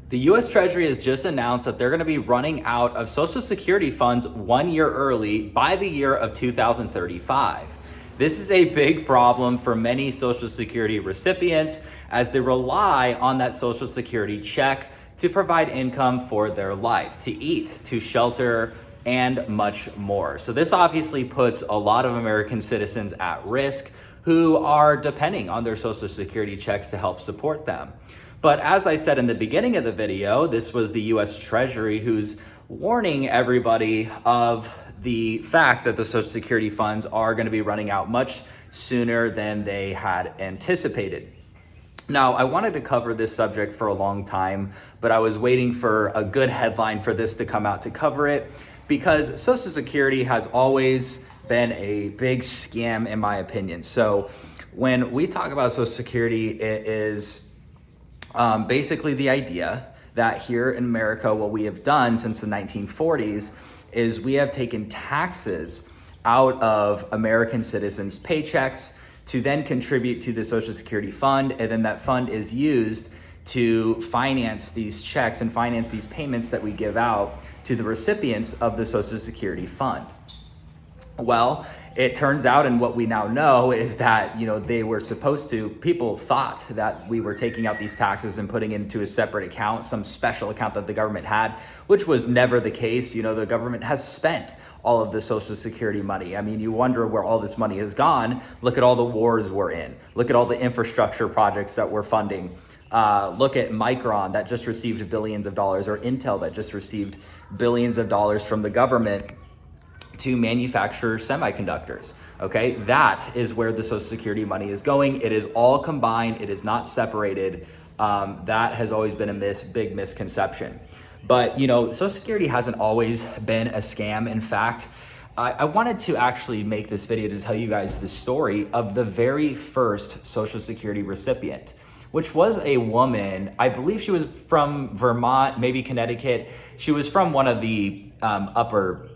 The US Treasury has just announced that they're going to be running out of Social Security funds 1 year early by the year of 2035. This is a big problem for many Social Security recipients as they rely on that Social Security check to provide income for their life, to eat, to shelter, and much more. So this obviously puts a lot of American citizens at risk who are depending on their Social Security checks to help support them. But as I said in the beginning of the video, this was the US Treasury who's warning everybody of the fact that the Social Security funds are going to be running out much sooner than they had anticipated. Now, I wanted to cover this subject for a long time, but I was waiting for a good headline for this to come out to cover it, because Social Security has always been a big scam in my opinion. So when we talk about Social Security, it is basically the idea that here in America, what we have done since the 1940s is we have taken taxes out of American citizens' paychecks to then contribute to the Social Security fund, and then that fund is used to finance these checks and finance these payments that we give out to the recipients of the Social Security fund. Well, it turns out, and what we now know is that, they were supposed to, people thought that we were taking out these taxes and putting into a separate account, some special account that the government had, which was never the case. The government has spent all of the Social Security money. I mean, you wonder where all this money has gone. Look at all the wars we're in. Look at all the infrastructure projects that we're funding. Look at Micron that just received billions of dollars, or Intel that just received billions of dollars from the government to manufacture semiconductors. Okay, that is where the Social Security money is going. It is all combined. It is not separated. That has always been a big misconception. But Social Security hasn't always been a scam. In fact, I wanted to actually make this video to tell you guys the story of the very first Social Security recipient, which was a woman. I believe she was from Vermont, maybe Connecticut. She was from one of the upper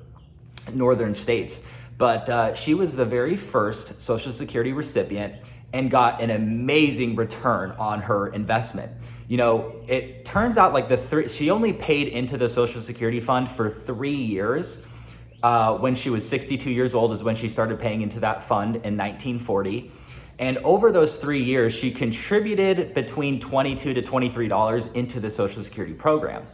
northern states, but she was the very first Social Security recipient and got an amazing return on her investment. It turns out she only paid into the Social Security fund for 3 years. When she was 62 years old is when she started paying into that fund in 1940. And over those 3 years, she contributed between $22 to $23 into the Social Security program.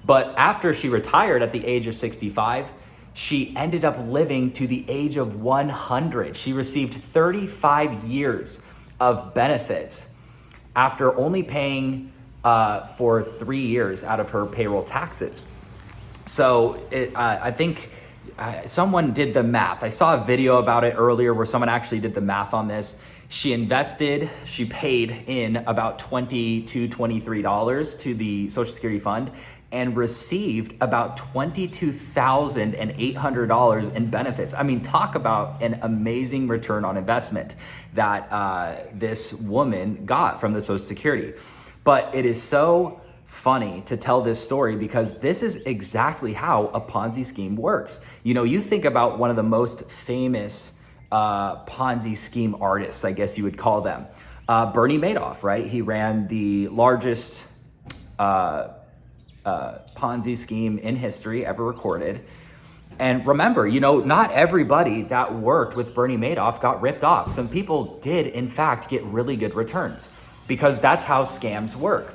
But after she retired at the age of 65, she ended up living to the age of 100. She received 35 years of benefits after only paying for 3 years out of her payroll taxes. So I think someone did the math. I saw a video about it earlier where someone actually did the math on this. She paid in about $20 to $23 to the Social Security fund and received about $22,800 in benefits. I mean, talk about an amazing return on investment that this woman got from the Social Security. But it is so funny to tell this story because this is exactly how a Ponzi scheme works. You think about one of the most famous Ponzi scheme artists, I guess you would call them, Bernie Madoff, right? He ran the largest Ponzi scheme in history ever recorded. And remember, not everybody that worked with Bernie Madoff got ripped off. Some people did, in fact, get really good returns because that's how scams work.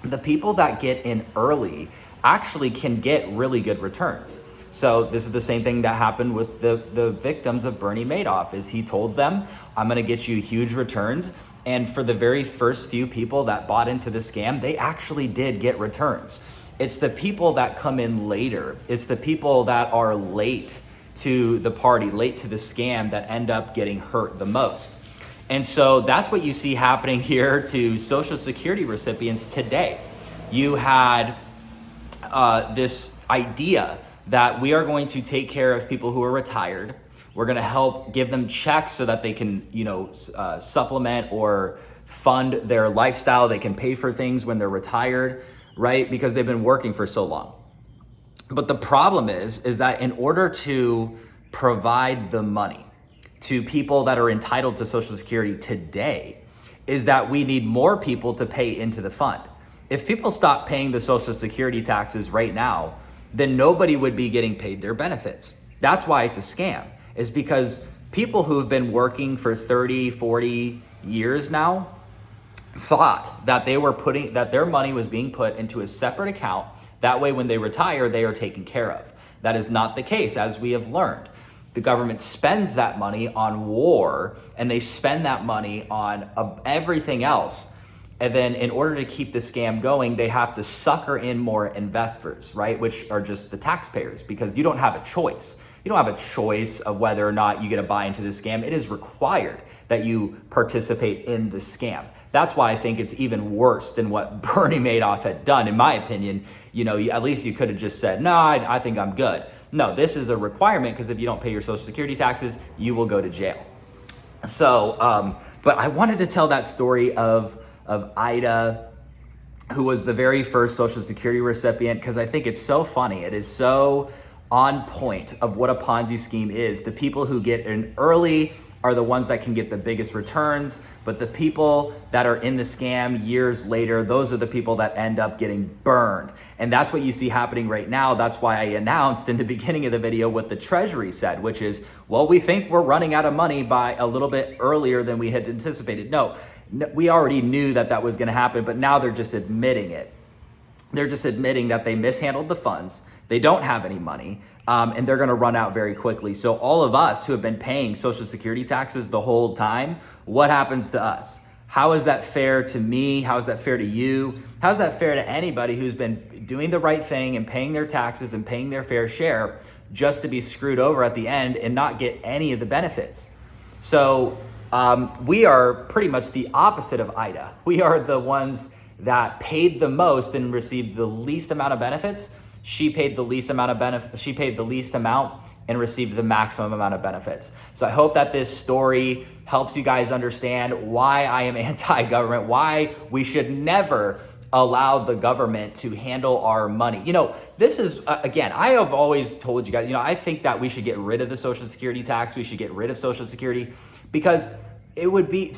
The people that get in early actually can get really good returns. So this is the same thing that happened with the victims of Bernie Madoff, is he told them, I'm going to get you huge returns. And for the very first few people that bought into the scam, they actually did get returns. It's the people that come in later. It's the people that are late to the party, late to the scam, that end up getting hurt the most. And so that's what you see happening here to Social Security recipients today. You had this idea that we are going to take care of people who are retired. We're going to help give them checks so that they can, supplement or fund their lifestyle. They can pay for things when they're retired, right? Because they've been working for so long. But the problem is that in order to provide the money to people that are entitled to Social Security today, is that we need more people to pay into the fund. If people stop paying the Social Security taxes right now, then nobody would be getting paid their benefits. That's why it's a scam, is because people who've been working for 30, 40 years now thought that that their money was being put into a separate account. That way, when they retire, they are taken care of. That is not the case, as we have learned. The government spends that money on war, and they spend that money on everything else. And then in order to keep the scam going, they have to sucker in more investors, right? Which are just the taxpayers, because you don't have a choice. You don't have a choice of whether or not you get to buy into the scam. It is required that you participate in the scam. That's why I think it's even worse than what Bernie Madoff had done. In my opinion, at least you could have just said, no, I think I'm good. No, this is a requirement, because if you don't pay your Social Security taxes, you will go to jail. So, but I wanted to tell that story of Ida, who was the very first Social Security recipient, because I think it's so funny. It is so on point of what a Ponzi scheme is. The people who get in early are the ones that can get the biggest returns, but the people that are in the scam years later, those are the people that end up getting burned. And that's what you see happening right now. That's why I announced in the beginning of the video what the treasury said, which is, well, we think we're running out of money by a little bit earlier than we had anticipated. No, we already knew that was going to happen, but now they're just admitting it. They're just admitting that they mishandled the funds. They don't have any money, and they're going to run out very quickly. So all of us who have been paying Social Security taxes the whole time, what happens to us? How is that fair to me? How is that fair to you? How is that fair to anybody who's been doing the right thing and paying their taxes and paying their fair share just to be screwed over at the end and not get any of the benefits? So we are pretty much the opposite of Ida. We are the ones that paid the most and received the least amount of benefits. She paid the least amount and received the maximum amount of benefits. So I hope that this story helps you guys understand why I am anti-government, why we should never allow the government to handle our money. This is, again, I have always told you guys, I think that we should get rid of the Social Security tax. We should get rid of Social Security, because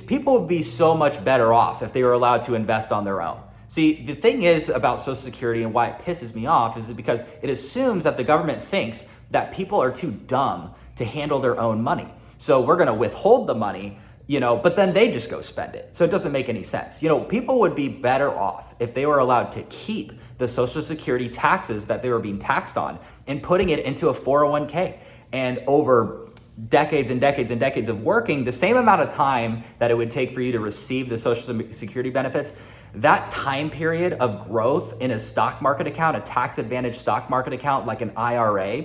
people would be so much better off if they were allowed to invest on their own. See, the thing is about Social Security, and why it pisses me off, is because it assumes that the government thinks that people are too dumb to handle their own money. So we're going to withhold the money, but then they just go spend it. So it doesn't make any sense. People would be better off if they were allowed to keep the Social Security taxes that they were being taxed on and putting it into a 401k. And over decades and decades and decades of working, the same amount of time that it would take for you to receive the Social Security benefits, that time period of growth in a stock market account, a tax advantage stock market account like an IRA,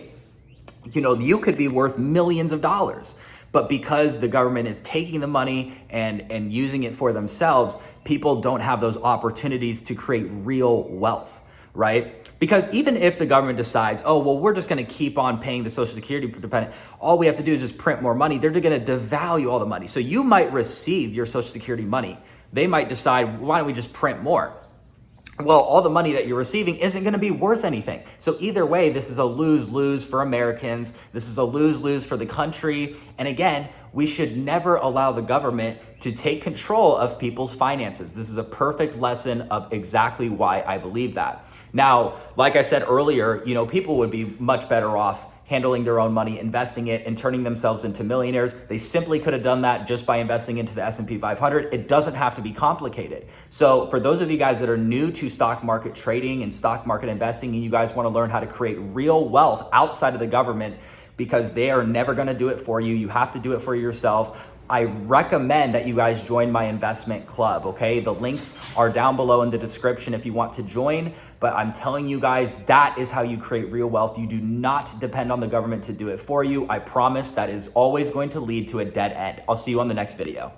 you could be worth millions of dollars. But because the government is taking the money and using it for themselves, people don't have those opportunities to create real wealth, right? Because even if the government decides, oh, well, we're just going to keep on paying the Social Security dependent, all we have to do is just print more money, they're going to devalue all the money. So you might receive your Social Security money. They might decide, why don't we just print more? Well, all the money that you're receiving isn't going to be worth anything. So either way, this is a lose-lose for Americans. This is a lose-lose for the country. And again, we should never allow the government to take control of people's finances. This is a perfect lesson of exactly why I believe that. Now, like I said earlier, people would be much better off handling their own money, investing it, and turning themselves into millionaires. They simply could have done that just by investing into the S&P 500. It doesn't have to be complicated. So for those of you guys that are new to stock market trading and stock market investing, and you guys want to learn how to create real wealth outside of the government, because they are never going to do it for you, you have to do it for yourself, I recommend that you guys join my investment club, okay? The links are down below in the description if you want to join, but I'm telling you guys, that is how you create real wealth. You do not depend on the government to do it for you. I promise that is always going to lead to a dead end. I'll see you on the next video.